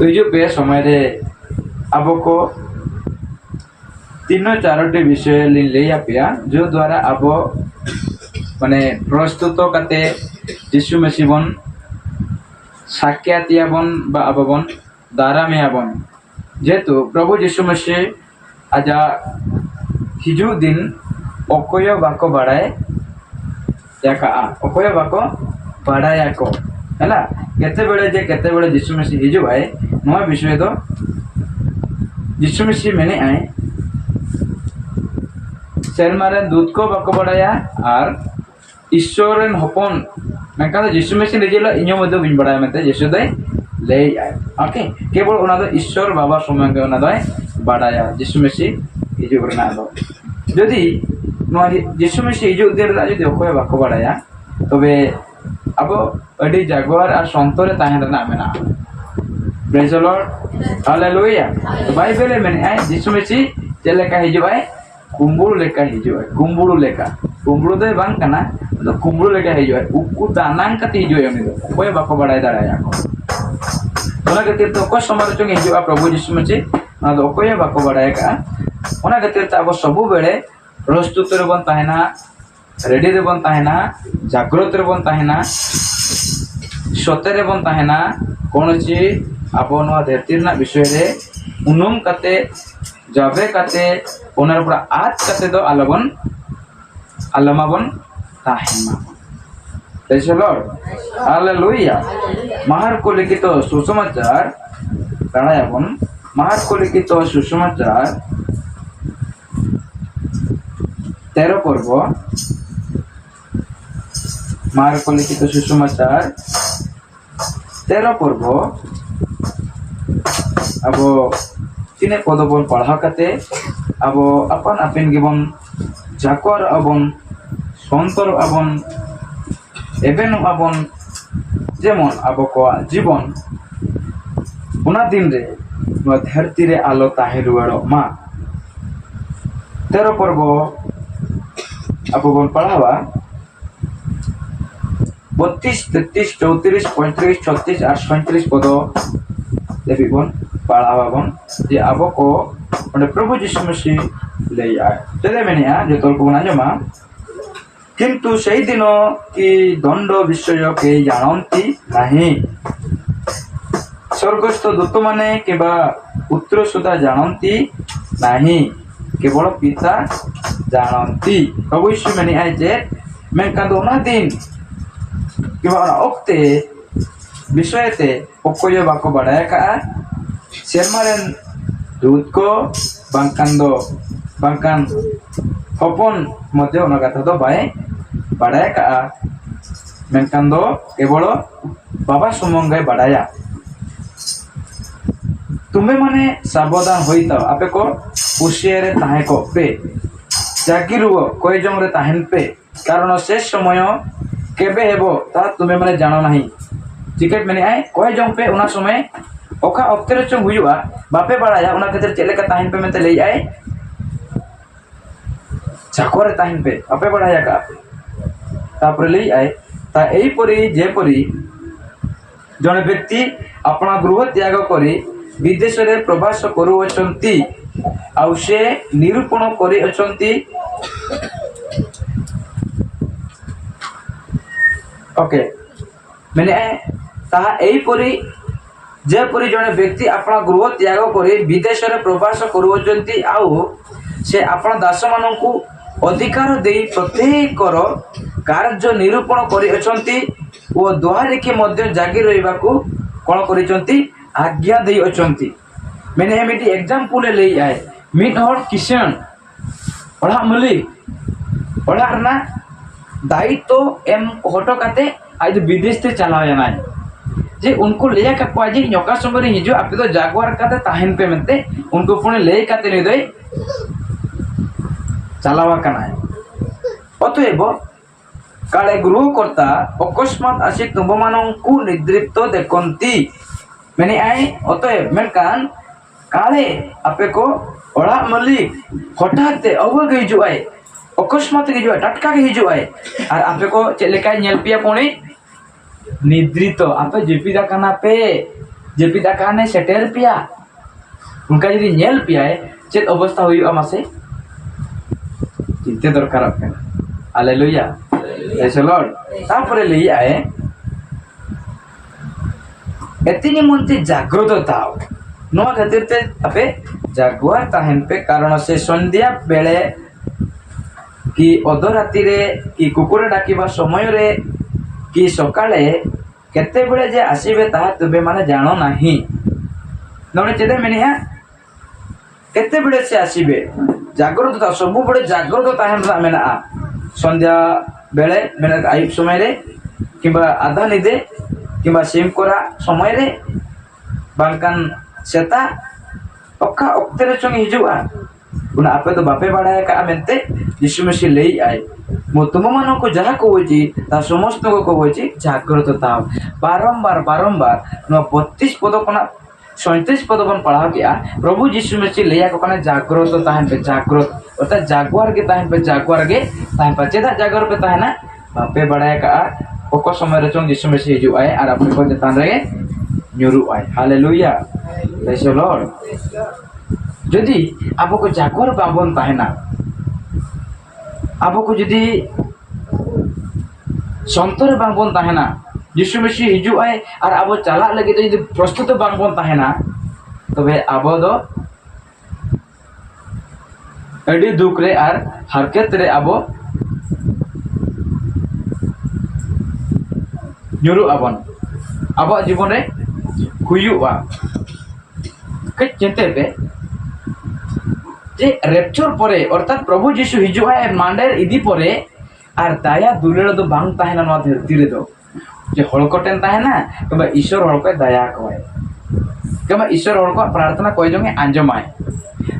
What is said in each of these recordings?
हिजू पे समय रे अब को तीनों चारोटी विषय लिया पिया जो द्वारा अब माने प्रस्तुत करते यीशु मसीह बन साक्षातिया बन बा अब बन दारामे बन जेतु प्रभु यीशु मसीह आजा हिजू दिन अकोय बाको बाड़ाय याका अकोय बाको बाड़ाया को हैला केते बेले यीशु मसीह हिजू आए नवा विषय दो यीशु मसीह मैंने आए सेरमारे दूध को बाको बाड़ाया और ईश्वरन हपन मेका यीशु मसीह निजेला इन्यो मध्य बिन बाड़ाय मते यीशु दे ले आए ओके केवल ओना दो ईश्वर बाबा समंगे ओना दो बाड़ाया यीशु मसीह हिजू रना दो यदि नवा यीशु मसीह हिजू दिन रा यदि अकोय बाको बाड़ाया तबे अब अडी जागवार और संतरे ताहेन रना मेना प्रेज द लॉर्ड हालेलुया तो बाइबल में आए यीशु मसीह चलेका हिजू आए कुंबुरु लेका हिजू आए कुंबुरु लेका कुंबुरु दे बांग कना तो कुंबुरु लेका हिजू आए उकु दानांग कति हिजू उनी दो अकोय बाको बाड़ाय दाड़ाया को ओना खातिर तो को समय चंग हिजू आ प्रभु यीशु मसीह ना दो अकोय बाको बाड़ाय का ओना खातिर तो अब सब बेले प्रस्तुत रे बन ताहेना रेडी रे बन ताहेना जागृत रे बन ताहेना सत्य रे बन ताहेना कोनची अब नवा धरती ना विषय रे उनुम कते जाबे कते ओनर पूरा आज कते दो आलमा बन ताहेना प्रेज द लॉर्ड हालेलुया महार को लिखित सुसमाचार पढ़ाया बन महार को लिखित सुसमाचार 13 पर्व महार को लिखित सुसमाचार 13 पर्व अब तीन पद बन पढ़ा कते अब अपन अपन गिबन जाकर अबन संतर अबन एबेन अबन जेमन अब को जीवन उना दिन रे धरती रे आलो ताहे रुवाड़ो मा 13 पर्व अब बन पढ़ावा 32, 33, 34, 35, 36 और 37 पद देवी बन पढ़ावा बन जे अब को प्रभु यीशु मसीह ले आए चले मैंने जो तोल को बना जमा किंतु सही दिनों की दंड विषय के जानती नहीं स्वर्गस्थ दूत माने केबा पुत्र सुधा जानती नहीं केवल पिता जानती प्रभु यीशु मैंने आए जे मैं कदोना दिन केबा ओक्ते विषय ते अकोय बाको बाड़ाय का सेरमारेन दूत को बांकान हपन मध्य ओना कथा दो बाय बाड़ाय का मेनकान दो केवल बाबा सुमंगे बाड़ाया तुम्हें माने सावधान होइता आपे को पुसियरे ताहे को पे जागिरुओ कोई जंग रे ताहेन पे कारण शेष समय केबे हेबो ता तुम्हें माने जानो नहीं टिकट मैंने आए कोई जंग पे उना समय ओखा अक्तेरे चंग हुजुआ बापे बाड़ाया उना खातिर चलेका ताहेन पे मेते ले आए जाकोरे ताहेन पे आपे बाड़ाया का तापर ले आए ता एई परी जे परी जने व्यक्ति अपना गृह त्याग करी विदेश रे प्रवास करूअछंती आउ से निरूपण करी अछंती ओके मैंने ताहा एई परी जे परी जने व्यक्ति अपना गृह त्याग करी विदेश रे प्रवास करूअछंती आउ से अपना दास माननकु अधिकार देई प्रत्येकर कार्य निरूपण करी अछंती ओ दुआरे के मध्य जागी रहिबाकू कोन करिसंती आज्ञा दे अछंती मैंने हेमिटी एग्जांपल ले आए मिट हर किसान पढ़ा मलिक पढ़ा ना दायित्व एम हटो काते आज विदेश ते चलाया ना जे उनको ले का को जे नका संगे हिजो आपे तो जागवार काते ताहेन पे मेंते उनको पुणे ले काते नि दे चलावा कना अतएव काले गृह करता अकस्मात आसी तुम माननकु निद्रिप्त देखंती मैंने आए अतएव मेनकान काले आपे को ओड़ा मलिक हठात अवग हिजुआए अकस्मात हिजुआ टटका के हिजुआए और आपे को चलेका नेल पिया पुणी निद्रित आपे जेपिदा कना पे जेपिद आकाने सेटेर पिया उनका यदि नेल पिया चेत अवस्था हुई मासे चिंते दरकार हालेलुया प्रेज द लॉर्ड तापरे लई आए एतिनी मनते जागृत ताओ नोआ खातिर ते अपे जागवार ताहेन पे कारण से संध्या बेले कि अधराति रे कि कुकुर डाकिबा समय रे कि सकाळे केते बेले जे आसीबे ताहा तुबे माने जानो नाही नोने चेदे मेनिया केते बेले से आसीबे जागृत ता सब बेले जागृत ताहेन रा मेना संध्या बेले मेना आयुब समय रे किबा आधा निदे किबा सिम कोरा समय रे बांकान सेता ओका ओक्ते रे चंग हिजुआ उना आपे तो बापे बाड़ाय का मेनते यीशु मसीह लेई आए मो तुम मानो को जहा को होची ता समस्त को होची जागृत ताओ बारंबार बारंबार न 32 पद कोना 37 पद बन पढ़ा किया प्रभु यीशु मसीह लेया को कने जागृत ताहन पे जागृत अर्थात जागवार के ताहन पे जागवार के ताहन पे चेदा जागवार पे ताहना बापे बाड़ाय का ओको समय रे चंग यीशु मसीह हिजु आए और आपे को जतान रे nyuruh ay haleluya praise the lord jadi abo ko jagor babon tahena abo ko jadi sontore babon tahena yishu mesi hiju ay ar abo chalak lagi to jadi prostut babon tahena tobe abo do adi duk re ar harket re abo nyuruh abon abo जीवन रे हुआ कई चिंते पे जे rupture परे अर्थात प्रभु यीशु हिजुआ मांडेर इदी परे are दाया दुलेड़ दो बांग ताहेना नवा धरती रे दो जे हळकोटेन ताहेना किबा ईश्वर हळको दया कोय किबा ईश्वर हळको प्रार्थना कोय जंगे आंजमाय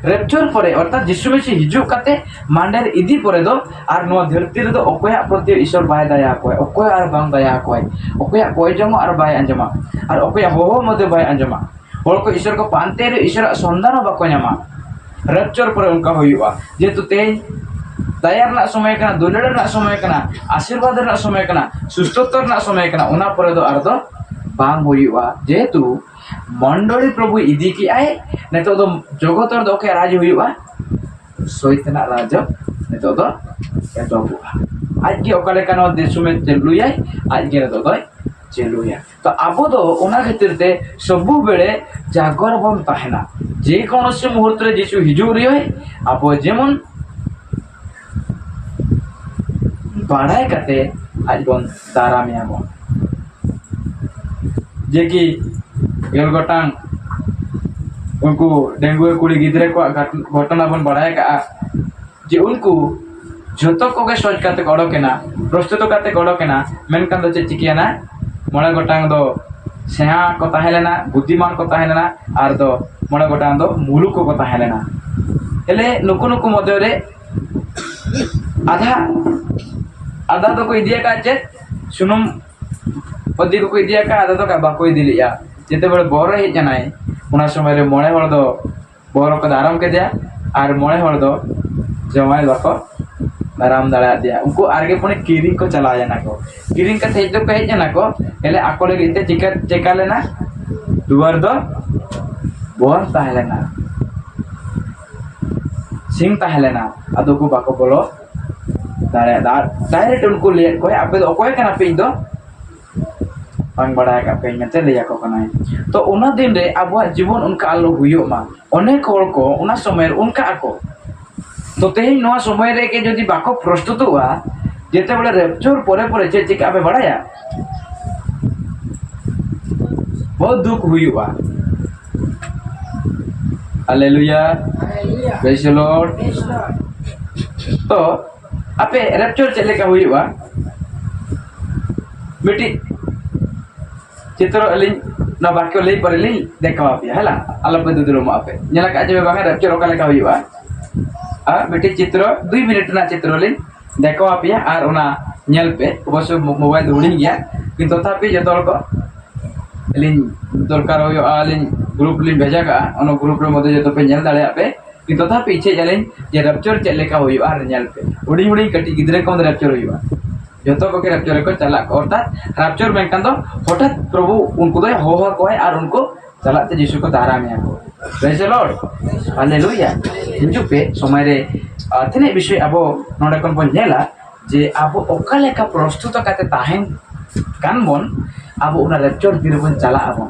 रेप्चर परे अर्थात यीशु मसीह हिजु काते मांडेर इदी परे दो आर नवा धरती रे दो ओकोया प्रति ईश्वर बाय दया कोय ओकोय आर बांग दया कोय ओकोया कोय जंगो आर बाय आंजमा आर ओकोया होहो मते बाय आंजमा हळको ईश्वर को पांते रे ईश्वर संधान बाको ᱧᱟᱢᱟ रेप्चर परे उनका हुआ जेतु तेज दया रना समय कना दुलेड़ रना समय कना आशीर्वाद रना समय कना सुस्थतर रना समय कना उना परे दो आर दो बांग हुआ जेतु मंडली प्रभु इदी की आए नेतो दो जगत दो के राज हुआ सैतना राज नेतो दो एतो हुआ आज के ओकाले कनो देश में चलुया आज के नेतो दो चलुया तो आबो दो ओना खातिर ते सबु बेले जागर बन ताहेना जे कोनोसी मुहूर्त रे यीशु हिजु रियो आबो जेमन बाड़ाय कते आज बन दारामिया बन जे कि गेल गोटांग उनको डेंगू कुड़ी गिद्रे को घटना बन बढ़ाया का जे उनको जतो को के सोच काते गड़ोकेना प्रस्तुत काते गड़ोकेना मेनकान दो चिकियाना मणे गोटांग दो सेहा को ताहेलेना बुद्धिमान को ताहेलेना आर दो मणे गोटांग दो मुलुक को ताहेलेना हेले नुकु नुकु मध्य रे आधा आधा तो को इदिया का चे सुनुम पदी को इदिया का आधा तो का बाको इदिलिया जेते बड़े बर हे जनाय उना समय रे मणे हळ दो बर को आराम के दिया आर मणे हळ दो जमाय बाको आराम दाड़ा दिया उनको आगे पुणे किरिंग को चलाया ना को किरिंग का तेज तो कहे ना को एले आकोले गिते चिका चेका लेना दुआर दो बोन ताहेलेना सिंग ताहेलेना अदो को बाको बोलो दाड़ा डायरेक्ट उनको ले कोई आपे ओकोय कना पे दो बांग बड़ा का पे मेते लिया को कना तो उना दिन रे अब जीवन उनका आलो हुयो मा अनेक होड़ को उना समय उनका आको तो तेही नवा समय रे के जदि बाको प्रस्तुत हुआ जेते बड़े रेप्चर परे परे जे चिका पे बड़ाया बहुत दुख हुआ हालेलुया प्रेज द लॉर्ड तो आपे रेप्चर चले का हुआ बेटी चित्र अलिन ना बाक्य लई परली देखवा पे हला अलग पे दुदरो मा पे नेला का जे बागा रेप्चर ओका लेका हुआ आ बेटी चित्र 2 मिनट ना चित्र लिन देखवा पे आर ओना नेल पे अवश्य मोबाइल उड़ी गया किंतु तथापि जतो को लिन दरकार हो आलिन ग्रुप लिन भेजा का ओनो ग्रुप रे मधे जतो पे नेल दाड़े पे किंतु तथापि इच्छे जलिन जे रेप्चर चले का हुआ आर नेल पे उड़ी उड़ी कटी गिदरे को रेप्चर हुआ जो को रेप्चर को चला अर्थात रेप्चर मेंकन दो हठात प्रभु उनको दो हो कोय और उनको चलाते यीशु को दारा में को प्रेज द लॉर्ड हालेलुया हिजु पे समय रे तिने विषय अबो नोडे कोन बन नेला जे अबो ओका लेका प्रस्तुत काते ताहेन कान बन अबो उना रेचर बिर बन चला अबो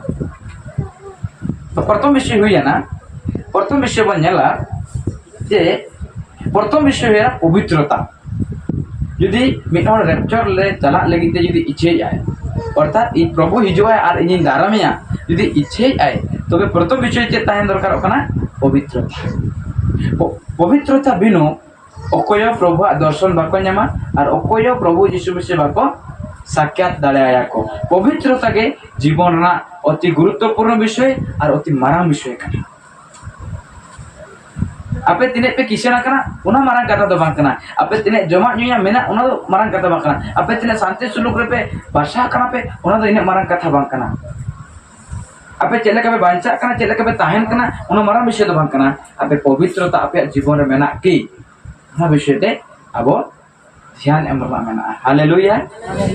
तो प्रथम विषय हुई ना प्रथम विषय बन नेला जे प्रथम विषय है पवित्रता यदि मिटहर रेचर ले चला लगिते यदि इच्छे आए अर्थात ई प्रभु हिजुआ और इन दारामिया यदि इच्छे आए तबे प्रथम विषय चे ताहेन दरकार ओकना पवित्रता पवित्रता बिनु अकोय प्रभु दर्शन बाको न्यामा और अकोय प्रभु यीशु मसीह बाको साक्षात दाड़ाया को पवित्रता के जीवन ना अति गुरुत्वपूर्ण विषय और अति मारांग विषय कना आपे तिने पे किसे ना कना उना मारांग कथा दो बांग कना आपे तिने जमा न्यूया मेना उना दो मारांग कथा बांग कना आपे तिने शांति सुलूक रे पे भाषा कना पे उना दो इने मारांग कथा बांग कना आपे चले कबे बांचा कना चले कबे ताहेन कना उना मारांग विषय दो बांग कना आपे पवित्रता आपे जीवन रे मेना की ना विषय ते अबो ध्यान एमला मेना हालेलुया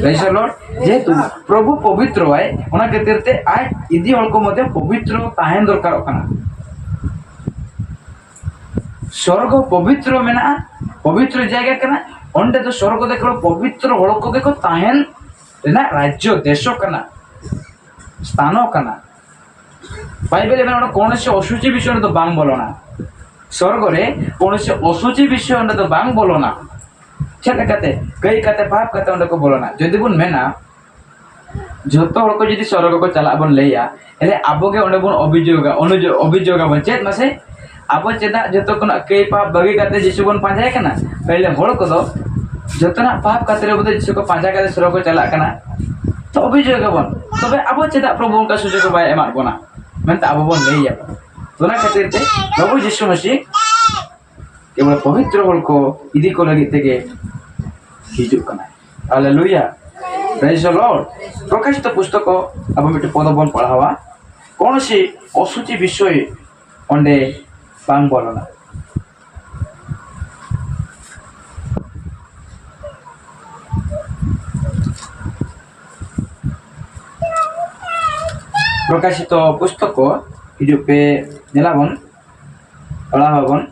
प्रेज द लॉर्ड जेतु प्रभु पवित्र है उना खातिर ते आय इदी हल को मध्य पवित्र ताहेन दरकार कना स्वर्ग पवित्र मेना पवित्र जगह कना ओंडे तो स्वर्ग देखो पवित्र हल को देखो ताहेन रेना राज्य देश कना स्थान कना बाइबल में कौन से अशुचि विषय तो बांग बोलो ना स्वर्ग रे कौन से अशुचि विषय तो बांग बोलो ना चले कहते कई कहते पाप कहते उन्हें को बोलो ना जदि बुन मेना जोतो हल को जदि स्वर्ग को चला बन लेया एले आबो के उन्हें बुन अभियोग बन चेत मसे आबो चेदा जोतो को कई पाप बगी कहते यीशु बन पांजाय कना पहले हल को दो जोतना पाप कहते रे बदे यीशु को पांजा कहते स्वर्ग को चला कना तो अभियोग बन तबे आबो चेदा प्रभु उनका सुजोग बाय एमा बना मेनते आबो बन लेया तोना खातिर ते प्रभु यीशु मसीह केवल पवित्र हल को इदी को लगी तेगे हिजुक कना हालेलुया प्रेज द लॉर्ड प्रकाशित पुस्तक अब मिटे पदबन पढ़ावा कौन सी अशुचि विषय अंडे बांग बोलना प्रकाशित पुस्तक हिजु पे नेलाबन पढ़ावाबन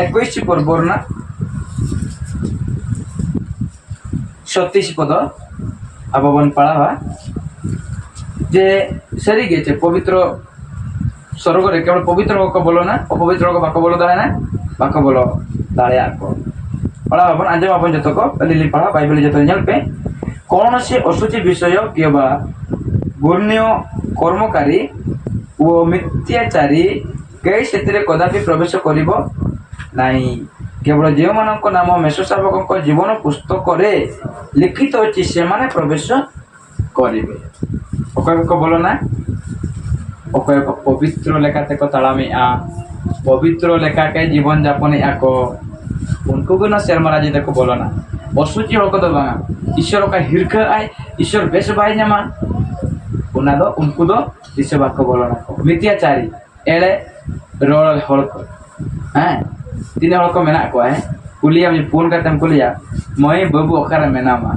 21 পর্বর না 36 পদ আববন পড়াবা যে সরি গেছে পবিত্র স্বর্গরে কেবল পবিত্র হোক বলো না অপবিত্র হোক বাক্য বলো দাঁড়ায় না বাক্য বলো দাঁড়ায় আঁকো পড়াবন আঞ্জম আপন যতক লিলি পড়া বাইবেল যত নেলপে কৌনসি অশুচি বিষয় কিবা গুণ্য কর্মকারী ও মিথ্যাচারী কেই সেতিরে কদাপি প্রবেশ করিব নাই কেবল যেমানଙ୍କ নাম মেষଶାବକଙ୍କ ଜୀବନ ପୁସ୍ତକରେ লিখিত ଅଛି ସେମାନେ ପ୍ରବେଶ କରିବେ ଅକୟକ बोलो ना অকয়ক পবিত্র লেখাতে को तालामे आ पवित्र लेखा के जीवन यापन आको उनको भी ना शर्मा राजी देखो बोलो ना अशुचि हल को बांगा ईश्वर का हिरख आए ईश्वर बेस भाई नमा उना दो उनको दो ईश्वर बाको बोलो ना मिथ्याचारी एले रोल हल को हैं तीन हल को मेना को है कुलिया में फोन करते हम कुलिया मई बाबू अखार मेना मा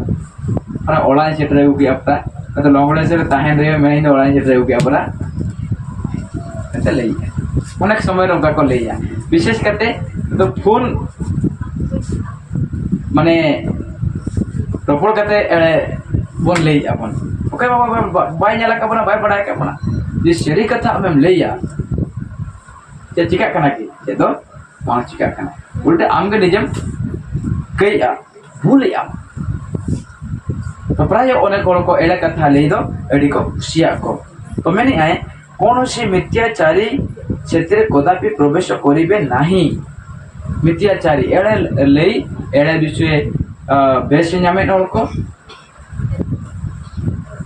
अरे ओला सेट रहे की अपना तो लंगड़े से ताहें रहे मैं ही ओला सेट रहे की अपना ऐसे ले अनेक समय उनका को ले विशेष करते तो फोन माने रपड़ करते बोन ले अपन ओके बाबा बाय नेला का बना बाय पढ़ाई का बना जे सरी कथा हम ले जे चिका कना की जे तो पांच चिका कना उल्टे आमगे निजम कई आ भूल या तो प्राय अनेक हल को एड़ा कथा ले दो एडी को सिया को तो मैंने आए कौन से मिथ्याचारी क्षेत्र कदापि प्रवेश करिवे नाही मिथ्याचारी एड़े ले एड़े विषय बेस नामे को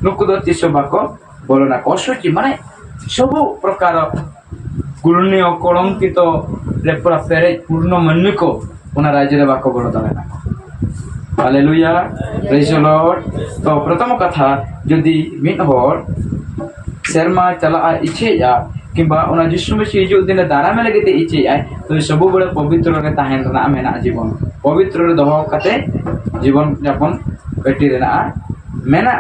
नुकुद तीसो बाको बोलो ना अशुचि माने सब प्रकार गुण्य कलंकित रे पूरा पेरे पूर्ण मन्य को उना राज्य रे बाको बोलो दाना हालेलुया प्रेज द लॉर्ड तो प्रथम कथा यदि मिन होर शर्मा चला इच्छे या किंबा उना जिसु मसीह हिजू दिन दारामे लगे इच्छे आय तो सब बड़े पवित्र रे ताहेन रना मेना जीवन पवित्र रे दोहो कते जीवन यापन कटी रेना मेना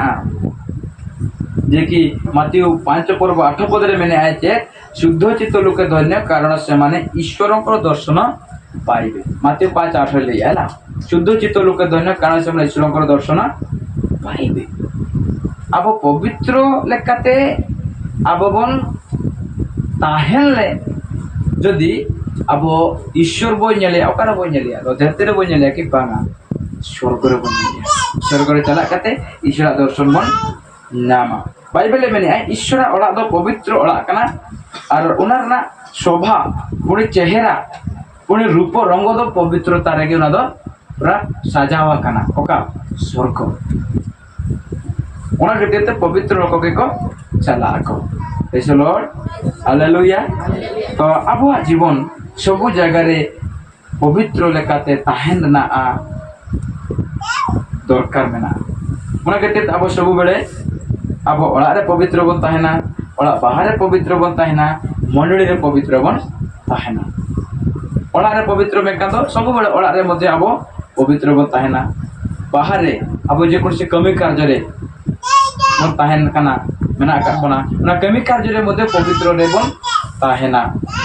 जे कि मातीय 5 पर्व 8 पद रे मेने आय जे शुद्ध चित्त लोक धन्य कारण से माने ईश्वरंकर दर्शन पाइबे मातीय 5:8 ले आला शुद्ध चित्त लोक धन्य कारण से माने ईश्वरंकर दर्शन पाइबे अब पवित्र लेकाते आबवन ताहेले जदि अब ईश्वर बो नेले ओकारा बो नेले धरती रे बो नेले कि बांगा स्वर्ग रे बो नेले स्वर्ग रे चला कते ईश्वर दर्शन बन नामा बाइबल में ईश्वर ओड़ा दो पवित्र ओड़ा कना और उनारना शोभा पुणी चेहरा पुणी रूप रंग दो पवित्रता रे उना दो पूरा सजावा कना ओका स्वर्ग उना के पवित्र लोक के को चला को प्रेज द लॉर्ड हालेलुया तो आबो जीवन सब जगह रे पवित्र लेकाते ताहेन ना दरकार मेना उना के आबो सब बेले अब ओड़ा रे पवित्र बन ताहेना ओड़ा बाहर रे पवित्र बन ताहेना मंडली रे पवित्र बन ताहेना ओड़ा रे पवित्र मेका तो सब बेले ओड़ा रे मध्ये अब पवित्र बन ताहेना बाहर रे अब जे कोनसे कमी कार्य रे बन ताहेन कना मेना का बना ना कमी कार्य रे मध्ये पवित्र रे बन ताहेना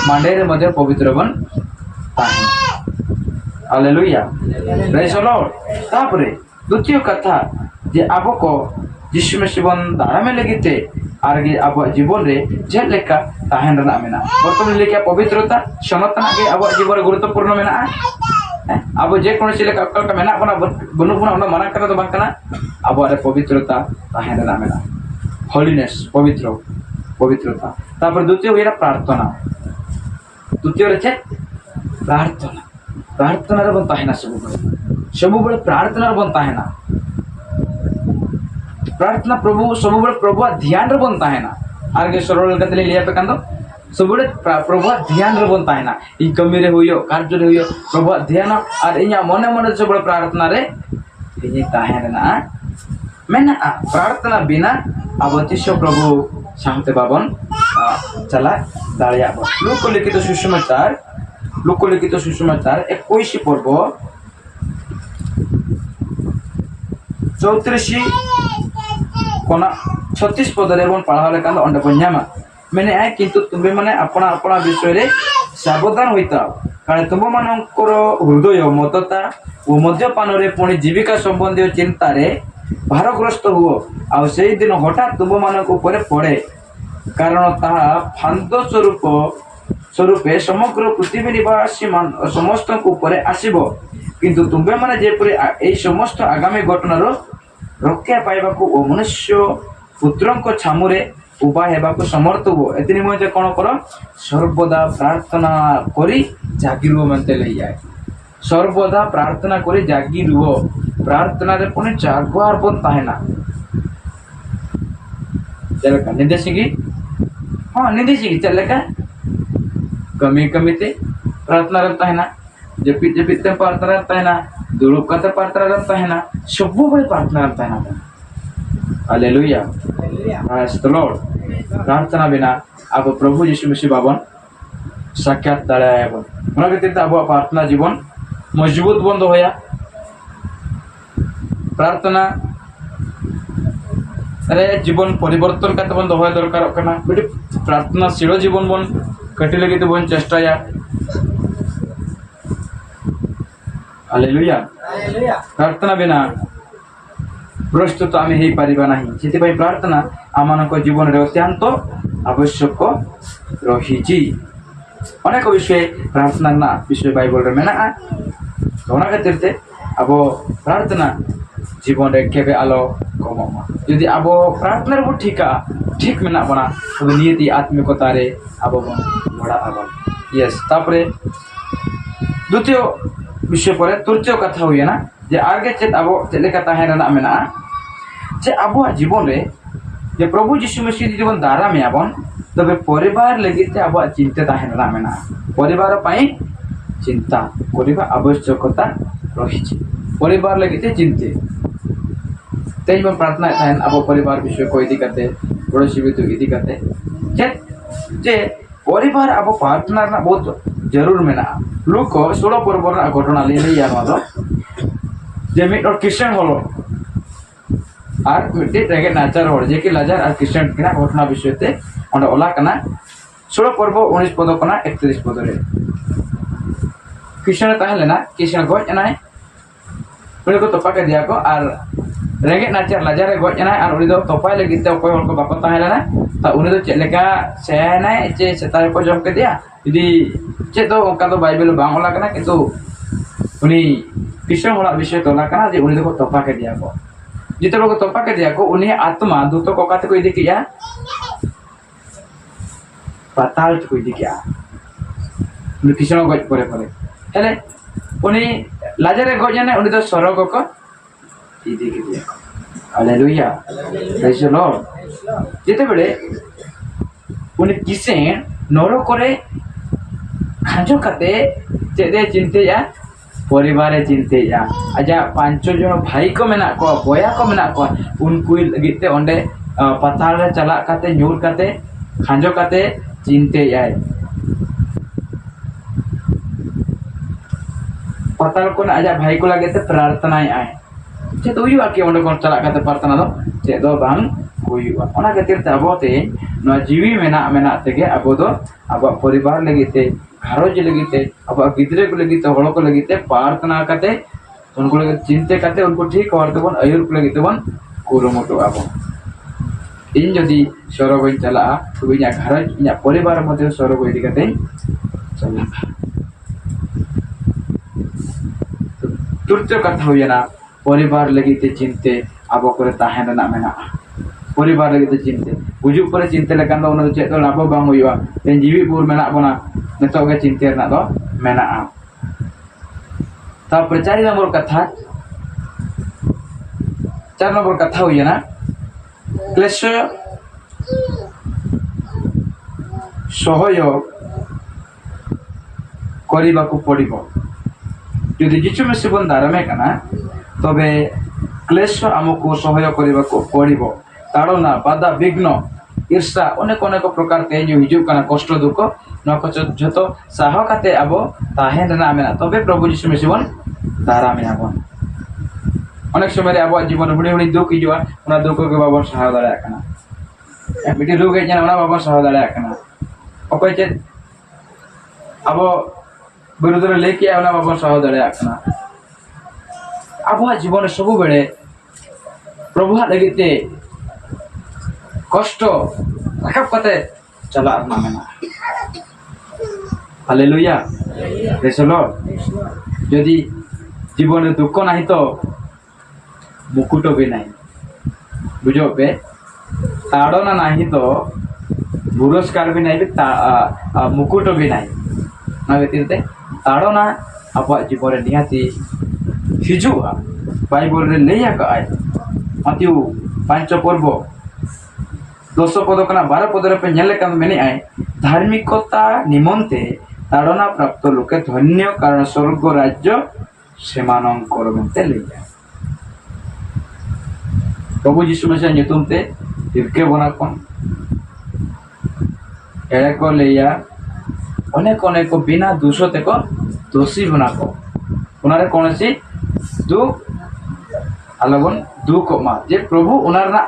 मांडे रे मध्ये पवित्र बन ताहेना हालेलुया प्रेज द लॉर्ड तापरे द्वितीय कथा जे आबो को जिसु मसीह बन दारामे लगिते आरगे अब जीवन रे जे लेका ताहेन रना मेना बर्तमान लेका पवित्रता समतना के अब जीवन रे गुरुत्वपूर्ण मेना अब जे कोन से लेका का मेना बना बनु बना ओना माना करा तो बां कना अब रे पवित्रता ताहेन रना मेना होलीनेस पवित्रता तापर द्वितीय होइरा प्रार्थना द्वितीय रे छे प्रार्थना रे बन ताहेना सब बड़े प्रार्थना रे बन ताहेना प्रार्थना प्रभु सब प्रभु ध्यान रे बनता है ना आगे सरल कतले लिया पे कांदो सब प्रभु ध्यान रे बनता है ना ई कमी रे होयो कार्य रे होयो प्रभु ध्यान और इया मने मने सब प्रार्थना रे इनी ताहेन ना मेना प्रार्थना बिना अवतिश प्रभु शांति बाबन चला दालिया लोक लिखित सुसमाचार 21 पर्व 34 कोना 36 पद रे बन पढ़ा लेका अंडे बन्यामा मैंने आए किंतु तुम्हें माने अपना अपना विषय रे सावधान होइता कारण तुम मानकर हृदय मतता ओ मद्यपान रे पुणी जीविका संबंधी चिंता रे भारग्रस्त हुओ आ सेही दिन हठात तुम मानक ऊपर पड़े कारण ताहा फांद स्वरूपे समग्र पृथ्वी निवासी समस्त ऊपर आसीबो किंतु तुम्हें माने जेपरि ए समस्त आगामी घटनार रक्षा पाइबा को मनुष्य पुत्र छामुरे उभा हेबाको समर्थ हो एति निमंते कोन कर सर्वदा प्रार्थना करी जागी रुह मनते लई जाए सर्वदा प्रार्थना करी जागी रुह प्रार्थना रे पुणी जागवार बन ताहेना चलका निदेशिकी हां निदेशिकी चलका कमी कमीते प्रार्थना रहता है ना जपित जपित प्रार्थना रहता है ना दुरुप का प्रार्थना रहता है ना सब बड़े प्रार्थना रहता है ना हालेलुया प्रेज द लॉर्ड प्रार्थना बिना अब प्रभु यीशु मसीह बाबन साक्षात दाड़ाया बन ओना केते अब प्रार्थना जीवन मजबूत बंद होया प्रार्थना अरे जीवन परिवर्तन करते बन होया दरकार कना बेटी प्रार्थना शील जीवन बन कटी लगे तो बन चेष्टाया हालेलुया प्रार्थना बिना प्रस्तुत आम हो पारिबा नाही सेति प्रार्थना आमानक जीवन रे अत्यंत आवश्यक रही अनेक विषय प्रार्थना ना विषय बाइबल रे मेना ओना खातिर ते अब प्रार्थना जीवन रे केबे आलो कममा यदि अब प्रार्थना रे ठीक मेना बना तबे नियति आत्मिकता रे अब बड़ा अब यस तापरे द्वितीय विषय पर तृतीय कथा हुई ना जे आगे चेत अब चले कथा है ना मेना जे अब जीवन रे जे प्रभु यीशु मसीह जीवन दारा में आबन तबे परिवार लगी अब चिंता है ना मेना परिवार पाई चिंता करिबा आवश्यकता रही परिवार लगी चिंते तेज में प्रार्थना है अब परिवार विषय को इदी करते पड़ोसी भी तो इदी करते जे परिवार अब प्रार्थना बहुत जरूर मेना लोग को 16 पर्व घटना लिया जे मिट और क्रिश्चियन हलो और मिट्टी रेगे नाचार हर जे कि लाजार और क्रिश्चियन किना घटना विषय ते ओंडे ओला कना 16 पर्व 19 पद कना 31 पद रे क्रिश्चियन ताहे लेना क्रिश्चियन गज एनाय उनी को तोपा के दिया को और रेगे नाचार लाजार गज एनाय और उनी दो तोपाय लगित ते कोय हर को बाको ताहे लेना ता उनी दो चेक लेका सेनाय चे सेताय को जम के दिया यदि चे तो ओका तो बाइबल बांग ओला कना किंतु उनी क्रिश्चियन होला विषय तोला कना जे उनी दो तोपा के दिया को जिते लोग तोपा के दिया को उन्हें आत्मा दूत को काते को इदी किया पाताल को इदी किया उन्हें किसनो गज परे परे हेले उन्हें लाजरे गज ने उन्हें तो स्वर्ग को इदी किया हालेलुया प्रेज द लॉर्ड जिते बेले उन्हें किसे नरो करे खांजो काते चेदे चिंते या परिवार चिंते या आजा 5 जन भाई को मेना को बोया को मेना को उनको लगिते ओंडे पताल रे चला काते न्यूर काते खांजो काते चिंते याय पताल को आजा भाई को लगे ते प्रार्थना आए जे तो हुआ कि ओंडे को चला काते प्रार्थना दो जे दो बांग हुआ ओना खातिर ते अबोते न जीवी मेना मेना तेगे अबो दो अब परिवार लगिते घरोज लगिते अब गिद्रे को लगिते हड़ो को लगिते प्रार्थना करते उनको लगे चिंते करते उनको ठीक करते बन आयुर को लगिते बन कुरुमुटु आबो इन जदि स्वर्ग चला तो इना घरोज इना परिवार मध्य स्वर्ग इदी करते चला तुरते कथा होयना परिवार लगिते चिंते आबो करे ताहेन ना मेना परिवार लगिते चिंते गुजुक पर चिंते लेकान दो उन चेक लाभ बांग हुआ तेन जीवी बुर मेना बना नितो के चिंते ना दो मेना ता प्रचारी नंबर कथा 4 नंबर कथा हुई ना क्लेश सहयोग करिबा को पड़िबो यदि जिचु में सिबन दारमे कना तबे क्लेश हमको सहयोग करिबा को पड़िबो ताड़ना बाधा विघ्न ईर्षा अनेक अनेक प्रकार ते जो हिजु कना कष्ट दुख न को जतो साह काते आबो ताहेन ना मेना तबे प्रभु यीशु मसीबन दारा मेना बन अनेक समय रे आबो जीवन हुडी हुडी दुख हिजुआ ओना दुख के बाबन साह दाड़ा कना मिटी रोग हे जना ओना बाबन साह दाड़ा कना ओकय चे आबो विरुद्ध रे लेके ओना बाबन साह दाड़ा कना आबो जीवन सब बेले प्रभु लगिते कष्ट राखब कते चला ना मेना हालेलुया प्रेज द लॉर्ड यदि जीवन दुख नहीं तो मुकुट भी नहीं बुझो पे ताड़ना नहीं तो पुरस्कार भी नहीं मुकुट भी नहीं ना व्यतीत ताड़ना अब जीवन निहाती हिजुआ बाइबल रे लैया का आय मत्त्यु 5 पर्व 10 पद कना 12 पद रे पे नेले काम मेने आय धार्मिकता निमंते ताड़ना प्राप्त लोके धन्य कारण स्वर्ग राज्य सेमानंकर मेंते लैया प्रभु यीशु मसीह नितुम ते दिरके बना कोन एळे को लैया अनेक अनेक बिना दोष ते को दोषी बना को उनारे कोनसी दुख अलगन दुख मा जे प्रभु उनारना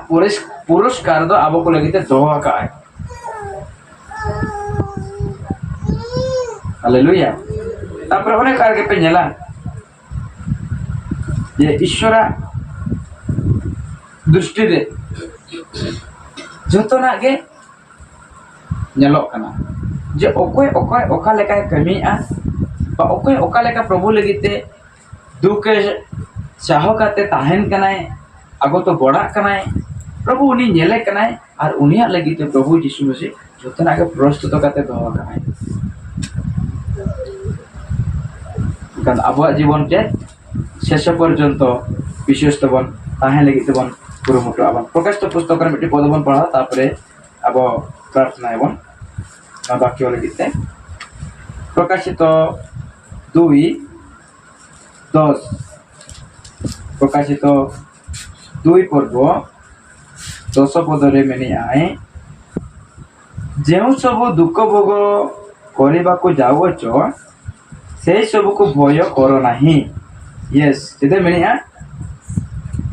पुरस्कार दो आबो को लगिते दोहा का है हालेलुया तापर अनेक कार के पे नेला जे ईश्वर दृष्टि रे जतना के नेलो कना जे ओकोय ओकोय ओका लेका कमी आ बा ओकोय ओका लेका प्रभु लगिते दुख चाह काते ताहेन कनाय आगो तो बड़ा कनाय प्रभु उनी नेले कनाय और उनिया लगिते प्रभु यीशु मसीह जतना के प्रस्तुत काते दोहा कनाय कान आबो जीवन के शेष पर्यंत विशेष तबन ताहेन लगिते बन पुरमुटो आबन प्रकाशित पुस्तक रे मिटी पदबन पढ़ा तापरे आबो प्रार्थना एवं वाक्य लगिते प्रकाशित 2:10 प्रकाशित 2 पर्व 10 पद रे मेने आए ଯେଉଁ ସବୁ ଦୁଃଖ ଭୋଗ କରିବାକୁ ଯାଉଅଛ ସେଇ ସବୁକୁ ଭୟ କର ନାହିଁ। ୟେସ୍ ଯେତେ ମିଳିଆ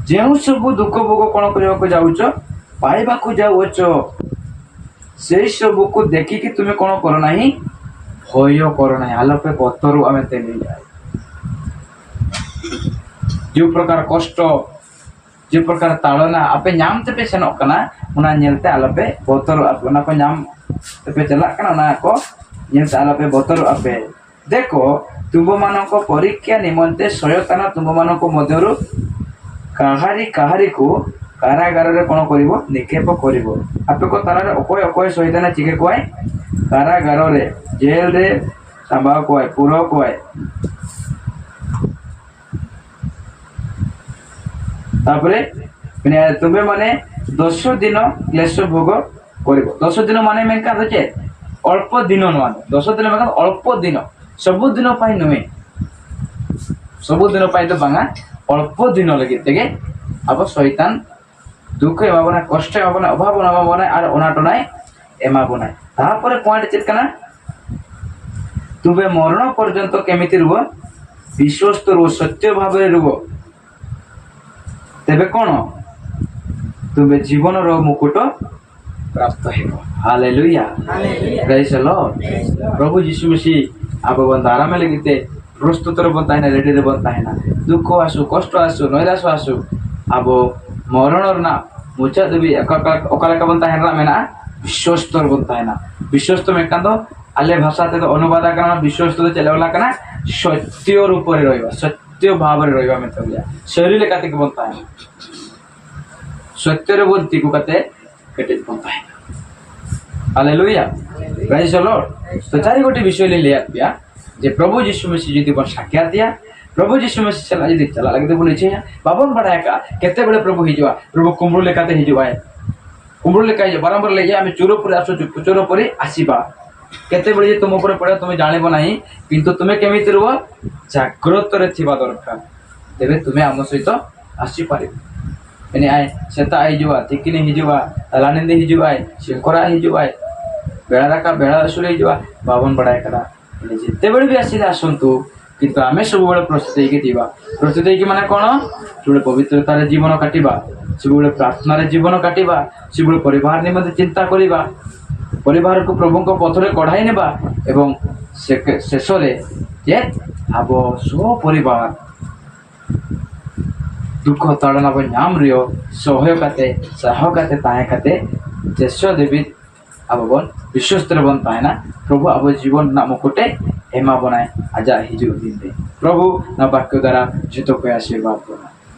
ଯେଉଁ ସବୁ ଦୁଃଖ ଭୋଗ କ'ଣ କରିବାକୁ ଯାଉଛ ପାଇବାକୁ ଯାଉଅଛ ସେଇ ସବୁକୁ ଦେଖିକି ତୁମେ କ'ଣ କର ନାହିଁ, ଭୟ କର ନାହିଁ। ଆଲୋପେ ବତରୁ ଆମେ ତେଲି ଯାଏ जो प्रकार कष्ट जो प्रकार ताड़ना आपे नाम तेपे सेनोक कना उना नेलते आलोपे बोतल आप उना को नाम तेपे चलाक कना उना को नेलते आलोपे बोतल आपे देखो तुम मानो को परीक्षा निमंते सयताना तुम मानो को मध्यरु काहारी काहारी को कारागार रे कोन करिवो निक्षेप करिवो आपे को तारा रे अकोय अकोय सयताना चिके कोय कारागार रे जेल रे संभा कोय पुरो कोय तापरे तुम्हें माने 10 दिन क्लेश भोग कर 10 दिन माने मैं क्या होचे अल्प दिन नुआने 10 दिन मतलब अल्प दिन सब दिन पाई नुहे सब दिन पाई तो बांगा अल्प दिन लगे तेगे अब शैतान दुख एमाबना कष्ट एमाबना अभाव एमाबना और अनाटनाय एमाबना तापरे पॉइंट चेक कना तुम्हें मरण पर्यंत केमिति रुव विश्वस्त रुव सत्य भाव रुव तेबे कौन तुम्हें जीवन रो मुकुट प्राप्त हेबो। Hallelujah praise the Lord. प्रभु यीशु मसीह अब बंदा आराम लगते प्रस्तुत रे बनता है ना रेडी रे बनता है ना दुख आसु कष्ट आसु नैराश आसु अब मरण ना मुचा देवी ओकाला का बनता है ना मेना विश्वस्त बनता है ना विश्वस्त में कांदो आले भाषा ते तो अनुवाद करना विश्वस्त तो चले वाला करना सत्य रूप रे रहबा सत्य भाव रे रहबा में तबिया शरीर काते के बनता है सत्य रे बोलती को काते केटे बनता है। Hallelujah praise the Lord. तो चारि गोटी विषय ले आपिया जे प्रभु यीशु मसीह जदी पर साक्षात दिया प्रभु यीशु मसीह चला जदी चला लगते बोले छे बाबन बड़ा का केते बेले प्रभु हिजवा प्रभु कुमरू लेकाते हिजवा है कुमरू लेका जे बारंबार ले आमे चोरो पर आसो चोरो पर आसीबा केते बेले तुम ऊपर पड़े तुम जानिबो नाही किंतु तुमे केमिति रहबो जागृत रे थिबा दरकार तेबे तुमे हम सहित आसी पारिबो एने आए सेता आई जुवा तिकिनी हिजुवा लानिंदे हिजुवा सिंकरा हिजुवा बेड़ा का बेड़ा सुले हिजुवा बावन बड़ाय करा जेते बेले भी आसी आसंतु किंतु आमे सब बेले प्रस्तुत हेकि दिबा प्रस्तुत हेकि माने कोन सुबे पवित्रता रे जीवन काटिबा सुबे प्रार्थना रे जीवन काटिबा सुबे परिवार निमंते चिंता करिबा परिवार को प्रभु को पथरे कढ़ाई नेबा एवं शेष रे जे आबो सो परिवार दुख ताड़ना को नाम रियो सहयोगते सहकाते ताहे काते जैसो देवी अब बन विश्वस्त रे बनता है ना प्रभु अब जीवन ना मुकुटे हेमा बनाए आजा हिजु दिन दे प्रभु ना वाक्य द्वारा जितो को आशीर्वाद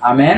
आमेन।